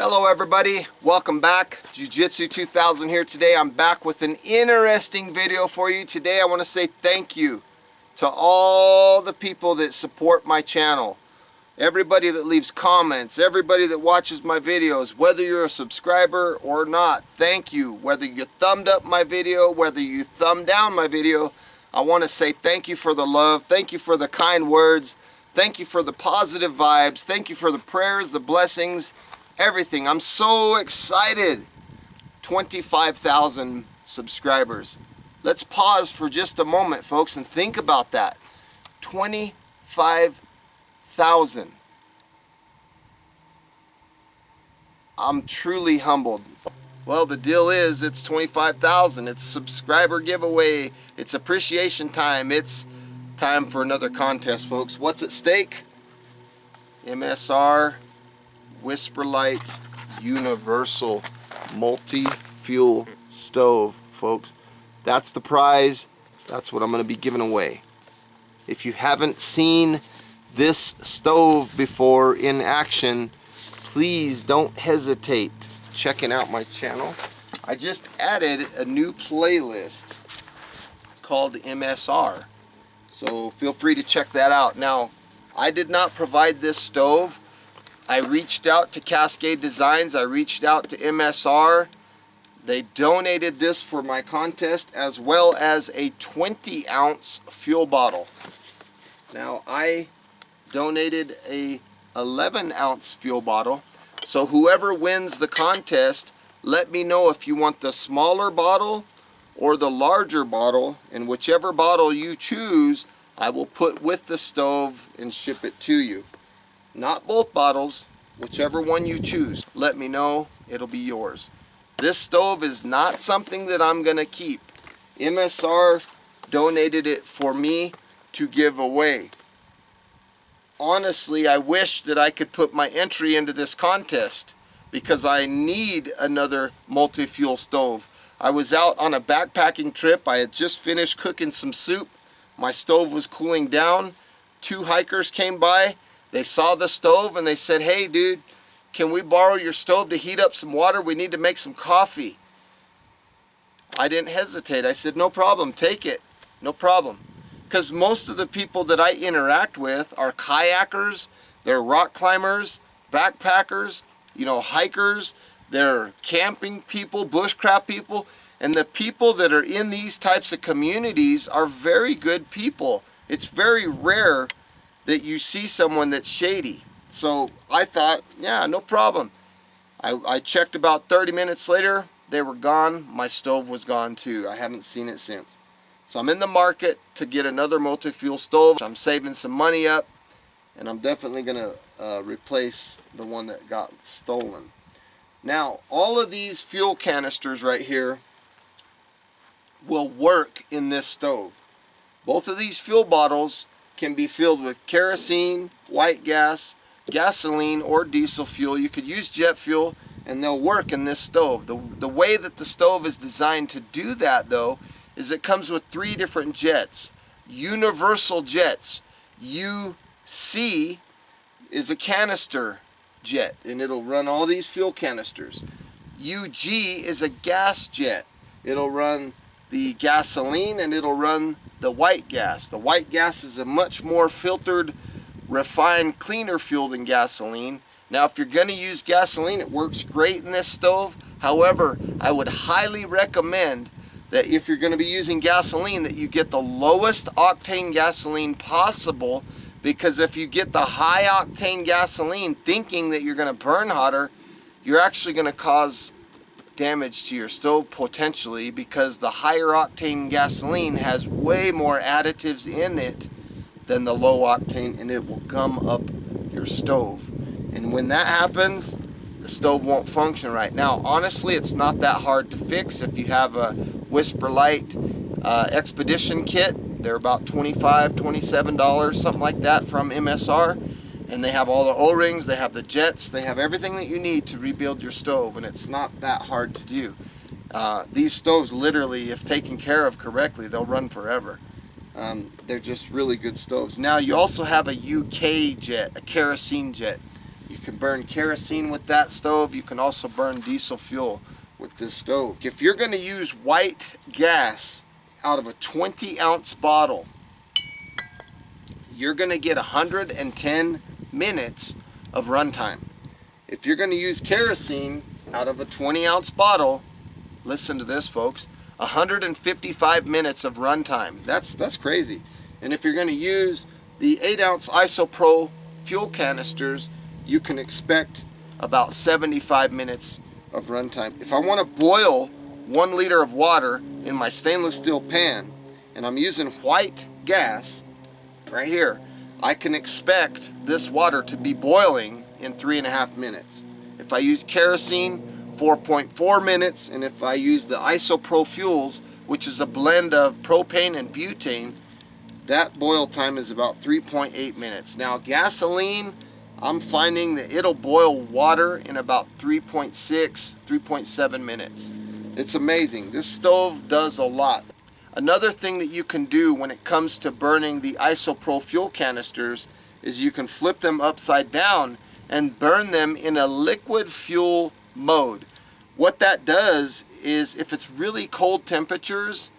Hello everybody, welcome back. Jiu-Jitsu 2000 here today. I'm back with an interesting video for you. Today I want to say thank you to all the people that support my channel. Everybody that leaves comments, everybody that watches my videos, whether you're a subscriber or not, thank you. Whether you thumbed up my video, whether you thumbed down my video, I want to say thank you for the love, thank you for the kind words, thank you for the positive vibes, thank you for the prayers, the blessings, everything. I'm so excited. 25,000 subscribers. Let's pause for just a moment, folks, and think about that. 25,000. I'm truly humbled. Well, the deal is it's 25,000. It's subscriber giveaway. It's appreciation time. It's time for another contest, folks. What's at stake? MSR Whisperlite Universal multi-fuel stove, folks. That's the prize. That's what I'm going to be giving away. If you haven't seen this stove before in action, please don't hesitate checking out my channel. I just added a new playlist called MSR, so feel free to check that out. Now, I did not provide this stove. I reached out to Cascade Designs, I reached out to MSR. They donated this for my contest, as well as a 20-ounce fuel bottle. Now, I donated a 11-ounce fuel bottle. So whoever wins the contest, let me know if you want the smaller bottle or the larger bottle, and whichever bottle you choose, I will put with the stove and ship it to you. Not both bottles, whichever one you choose. Let me know, it'll be yours. This stove is not something that I'm gonna keep. MSR donated it for me to give away. Honestly, I wish that I could put my entry into this contest because I need another multi-fuel stove. I was out on a backpacking trip. I had just finished cooking some soup. My stove was cooling down. 2 hikers came by. They saw the stove and they said, "Hey dude, can we borrow your stove to heat up some water? We need to make some coffee." I didn't hesitate. I said, "No problem, take it. No problem." Because most of the people that I interact with are kayakers, they're rock climbers, backpackers, hikers, they're camping people, bushcraft people, and the people that are in these types of communities are very good people. It's very rare that you see someone that's shady. So I thought, yeah, no problem. I checked about 30 minutes later, they were gone. My stove was gone too. I haven't seen it since. So I'm in the market to get another multi-fuel stove. I'm saving some money up, and I'm definitely going to replace the one that got stolen. Now, all of these fuel canisters right here will work in this stove. Both of these fuel bottles can be filled with kerosene, white gas, gasoline, or diesel fuel. You could use jet fuel, and they'll work in this stove. The way that the stove is designed to do that, though, is it comes with 3 different jets. Universal jets. UC is a canister jet, and it'll run all these fuel canisters. UG is a gas jet. It'll run the gasoline and it'll run the white gas. The white gas is a much more filtered, refined, cleaner fuel than gasoline. Now, if you're going to use gasoline, it works great in this stove. However, I would highly recommend that if you're going to be using gasoline, that you get the lowest octane gasoline possible, because if you get the high octane gasoline thinking that you're going to burn hotter, you're actually going to cause damage to your stove potentially, because the higher octane gasoline has way more additives in it than the low octane, and it will gum up your stove. And when that happens, the stove won't function right. Now, honestly, it's not that hard to fix. If you have a Whisperlite Expedition kit, they're about $25, $27, something like that, from MSR. And they have all the O-rings, they have the jets, they have everything that you need to rebuild your stove, and it's not that hard to do. These stoves, literally, if taken care of correctly, they'll run forever. They're just really good stoves. Now, you also have a UK jet, a kerosene jet. You can burn kerosene with that stove. You can also burn diesel fuel with this stove. If you're going to use white gas out of a 20-ounce bottle, you're going to get 110 minutes of runtime. If you're going to use kerosene out of a 20-ounce bottle, listen to this, folks, 155 minutes of runtime. That's crazy. And if you're going to use the 8-ounce isopro fuel canisters, you can expect about 75 minutes of runtime. If I want to boil 1 liter of water in my stainless steel pan, and I'm using white gas right here, I can expect this water to be boiling in 3.5 minutes. If I use kerosene, 4.4 minutes, and if I use the isopro fuels, which is a blend of propane and butane, that boil time is about 3.8 minutes. Now gasoline, I'm finding that it'll boil water in about 3.6, 3.7 minutes. It's amazing. This stove does a lot. Another thing that you can do when it comes to burning the isopro fuel canisters is you can flip them upside down and burn them in a liquid fuel mode. What that does is, if it's really cold temperatures,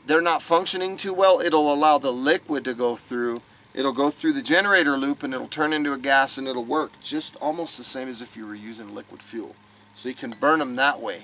they're not functioning too well, it'll allow the liquid to go through. It'll go through the generator loop and it'll turn into a gas and it'll work just almost the same as if you were using liquid fuel. So you can burn them that way.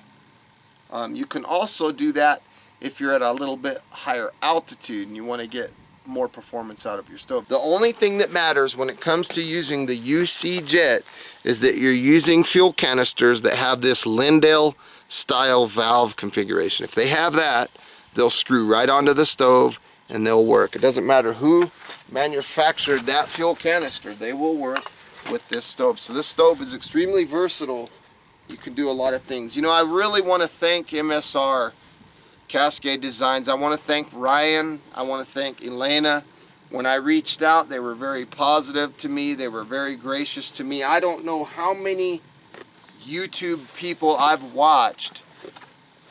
You can also do that if you're at a little bit higher altitude and you want to get more performance out of your stove. The only thing that matters when it comes to using the UC jet is that you're using fuel canisters that have this Lindale style valve configuration. If they have that, they'll screw right onto the stove and they'll work. It doesn't matter who manufactured that fuel canister, they will work with this stove. So this stove is extremely versatile. You can do a lot of things. You know, I really want to thank MSR Cascade Designs. I want to thank Ryan. I want to thank Elena. When I reached out, they were very positive to me. They were very gracious to me. I don't know how many YouTube people I've watched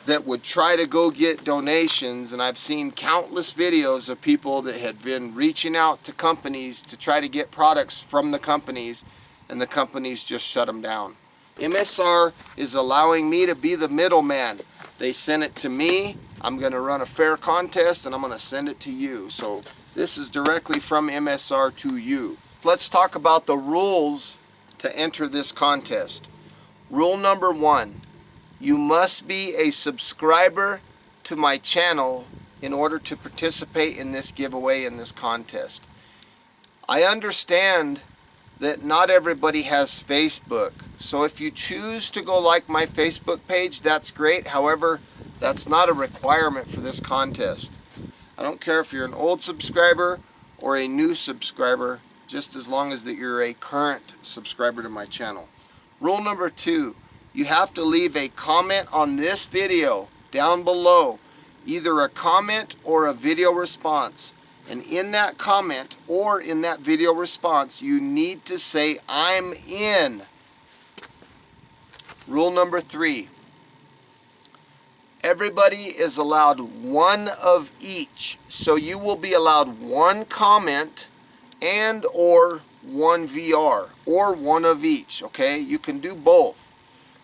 that would try to go get donations, and I've seen countless videos of people that had been reaching out to companies to try to get products from the companies, and the companies just shut them down. MSR is allowing me to be the middleman. They sent it to me. I'm going to run a fair contest and I'm going to send it to you. So this is directly from MSR to you. Let's talk about the rules to enter this contest. Rule number 1, you must be a subscriber to my channel in order to participate in this giveaway, in this contest. I understand that not everybody has Facebook, so if you choose to go like my Facebook page, that's great. However, that's not a requirement for this contest. I don't care if you're an old subscriber or a new subscriber, just as long as that you're a current subscriber to my channel. Rule number 2, you have to leave a comment on this video down below, either a comment or a video response. And in that comment or in that video response, you need to say, "I'm in." Rule number 3, everybody is allowed one of each. So you will be allowed one comment and or one VR, or one of each, okay? You can do both.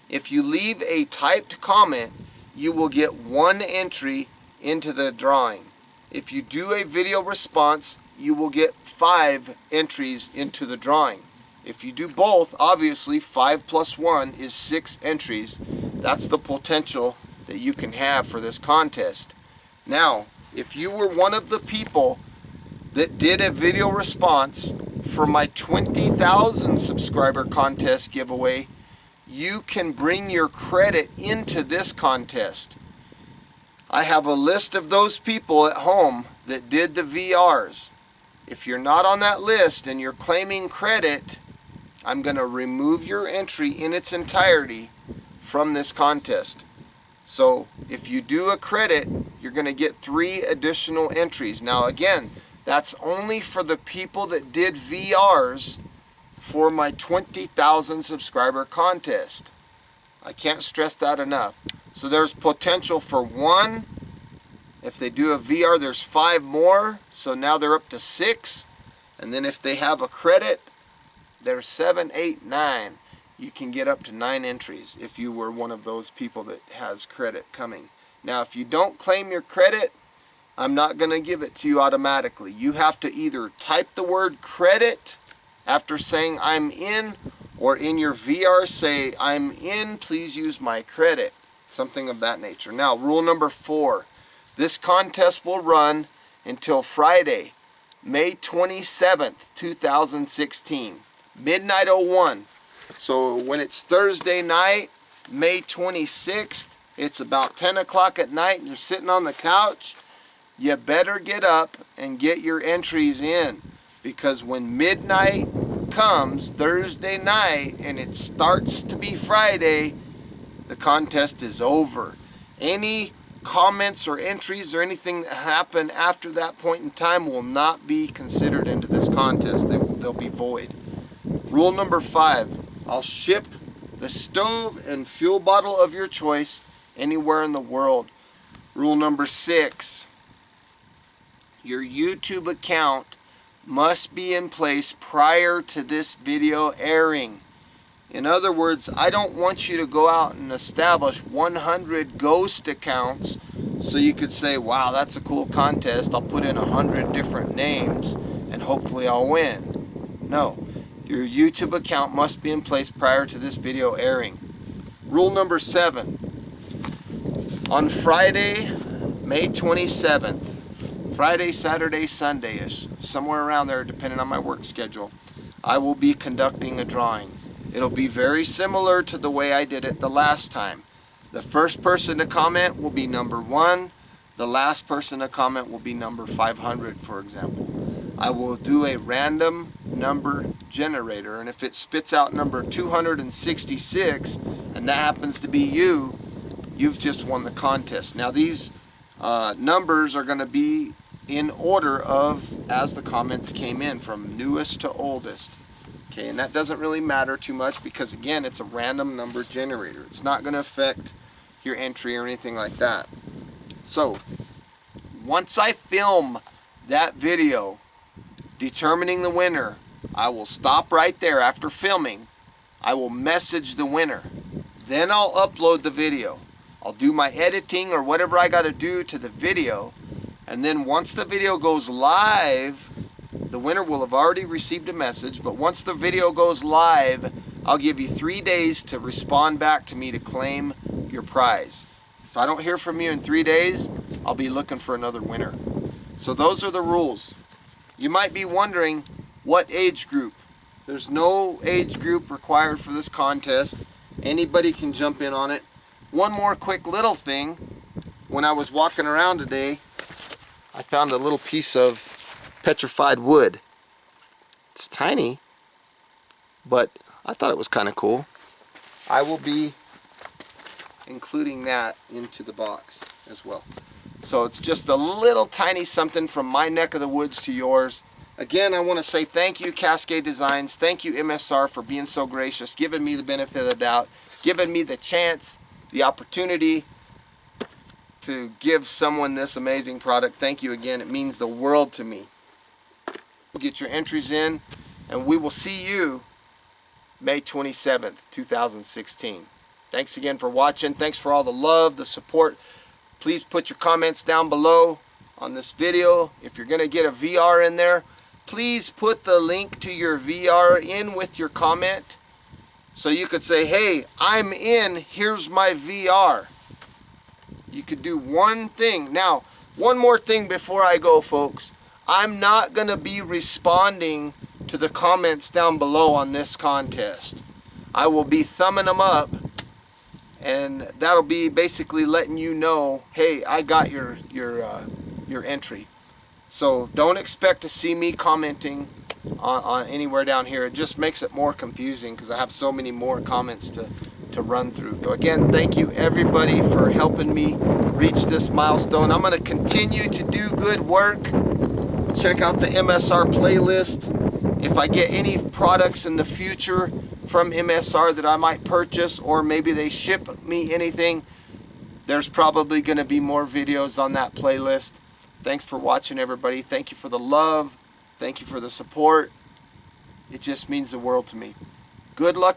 If you leave a typed comment, you will get one entry into the drawing. If you do a video response, you will get 5 entries into the drawing. If you do both, obviously 5 plus 1 is 6 entries. That's the potential that you can have for this contest. Now, if you were one of the people that did a video response for my 20,000 subscriber contest giveaway, you can bring your credit into this contest. I have a list of those people at home that did the VRs. If you're not on that list and you're claiming credit, I'm going to remove your entry in its entirety from this contest. So if you do a credit, you're going to get 3 additional entries. Now again, that's only for the people that did VRs for my 20,000 subscriber contest. I can't stress that enough. So there's potential for 1. If they do a VR, there's 5 more. So now they're up to 6. And then if they have a credit, there's 7, 8, 9. You can get up to 9 entries if you were one of those people that has credit coming. Now, if you don't claim your credit, I'm not going to give it to you automatically. You have to either type the word credit after saying I'm in, or in your VR say I'm in, please use my credit. Something of that nature. Now, rule number 4. This contest will run until Friday, May 27th, 2016, midnight 01. So when it's Thursday night, May 26th, it's about 10 o'clock at night and you're sitting on the couch, you better get up and get your entries in, because when midnight comes Thursday night and it starts to be Friday, the contest is over. Any comments or entries or anything that happen after that point in time will not be considered into this contest. They'll be void. Rule number 5, I'll ship the stove and fuel bottle of your choice anywhere in the world. Rule number 6, your YouTube account must be in place prior to this video airing. In other words, I don't want you to go out and establish 100 ghost accounts so you could say, wow, that's a cool contest, I'll put in 100 different names and hopefully I'll win. No, your YouTube account must be in place prior to this video airing. Rule number 7, on Friday, May 27th, Friday, Saturday, Sunday-ish, somewhere around there depending on my work schedule, I will be conducting a drawing. It'll be very similar to the way I did it the last time. The first person to comment will be number 1. The last person to comment will be number 500, for example. I will do a random number generator, and if it spits out number 266, and that happens to be you, you've just won the contest. Now these numbers are going to be in order of as the comments came in, from newest to oldest. Okay, and that doesn't really matter too much because, again, it's a random number generator. It's not going to affect your entry or anything like that. So, once I film that video determining the winner, I will stop right there after filming. I will message the winner. Then I'll upload the video. I'll do my editing or whatever I got to do to the video. And then once the video goes live, the winner will have already received a message, but once the video goes live, I'll give you 3 days to respond back to me to claim your prize. If I don't hear from you in 3 days, I'll be looking for another winner. So those are the rules. You might be wondering, what age group? There's no age group required for this contest. Anybody can jump in on it. One more quick little thing. When I was walking around today, I found a little piece of petrified wood. It's tiny, but I thought it was kind of cool. I will be including that into the box as well. So it's just a little tiny something from my neck of the woods to yours. Again, I want to say thank you, Cascade Designs. Thank you, MSR, for being so gracious, giving me the benefit of the doubt, giving me the chance, the opportunity to give someone this amazing product. Thank you again. It means the world to me. Get your entries in, and we will see you May 27th, 2016. Thanks again for watching. Thanks for all the love, the support. Please put your comments down below on this video. If you're going to get a VR in there, please put the link to your VR in with your comment, so you could say, hey, I'm in, here's my VR. You could do one thing. Now, one more thing before I go, folks. I'm not going to be responding to the comments down below on this contest. I will be thumbing them up, and that'll be basically letting you know, hey, I got your entry. So don't expect to see me commenting on anywhere down here. It just makes it more confusing because I have so many more comments to run through. So again, thank you everybody for helping me reach this milestone. I'm going to continue to do good work. Check out the MSR playlist. If I get any products in the future from MSR that I might purchase, or maybe they ship me anything, there's probably going to be more videos on that playlist. Thanks for watching, everybody. Thank you for the love. Thank you for the support. it just means the world to me. Good luck